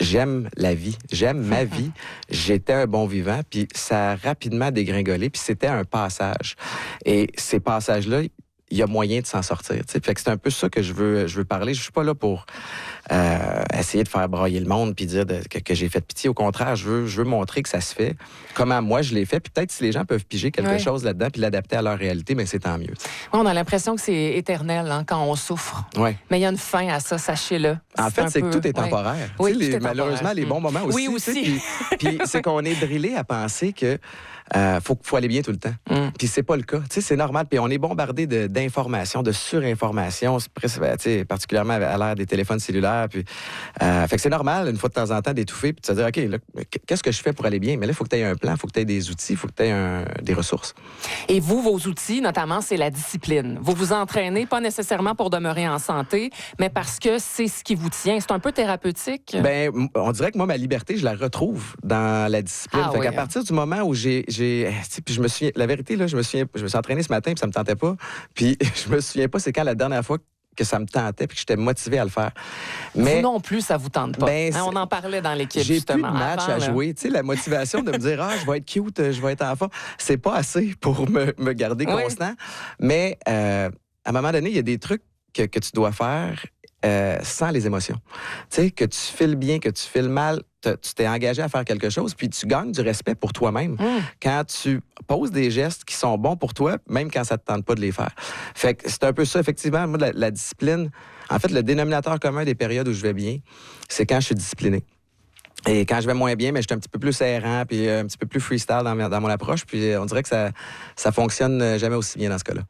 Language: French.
j'aime la vie, j'aime ma vie. J'étais un bon vivant, puis ça a rapidement dégringolé, puis c'était un passage. Et ces passages-là, il y a moyen de s'en sortir. T'sais. Fait que c'est un peu ça que je veux parler. Je suis pas là pour essayer de faire brailler le monde puis dire que j'ai fait pitié. Au contraire, je veux montrer que ça se fait. Comment moi je l'ai fait. Puis peut-être si les gens peuvent piger quelque chose là-dedans puis l'adapter à leur réalité, mais c'est tant mieux. On a l'impression que c'est éternel quand on souffre. Mais il y a une fin à ça, sachez-le. En fait, c'est que tout est temporaire. Oui, tout est malheureusement, les bons moments aussi. Oui, aussi. Puis c'est qu'on est drillé à penser que faut aller bien tout le temps. Puis c'est pas le cas. C'est normal. Puis on est bombardé d'informations, de surinformations, particulièrement à l'ère des téléphones cellulaires. Puis, fait que c'est normal, une fois de temps en temps, d'étouffer puis de se dire, OK, là, qu'est-ce que je fais pour aller bien? Mais là, il faut que tu aies un plan, il faut que tu aies des outils, il faut que tu aies des ressources. Et vous, vos outils, notamment, c'est la discipline. Vous vous entraînez, pas nécessairement pour demeurer en santé, mais parce que c'est ce qui vous tient. C'est un peu thérapeutique? Bien, on dirait que moi, ma liberté, je la retrouve dans la discipline. Fait qu'à partir du moment où puis je me souviens, la vérité, là, je me suis entraîné ce matin, puis ça me tentait pas. Puis je me souviens pas c'est quand la dernière fois que ça me tentait puis que j'étais motivé à le faire. Mais vous non plus, ça vous tente pas. On en parlait dans l'équipe, justement. J'ai plus de match à jouer. Tu sais, la motivation de me dire, je vais être cute, je vais être en forme, c'est pas assez pour me garder constant. Mais à un moment donné, il y a des trucs que tu dois faire sans les émotions. Tu sais, que tu files bien, que tu files mal, tu t'es engagé à faire quelque chose, puis tu gagnes du respect pour toi-même quand tu poses des gestes qui sont bons pour toi, même quand ça ne te tente pas de les faire. Fait que c'est un peu ça, effectivement. Moi, la discipline, en fait, le dénominateur commun des périodes où je vais bien, c'est quand je suis discipliné. Et quand je vais moins bien, mais je suis un petit peu plus errant, puis un petit peu plus freestyle dans mon approche, puis on dirait que ça fonctionne jamais aussi bien dans ce cas-là.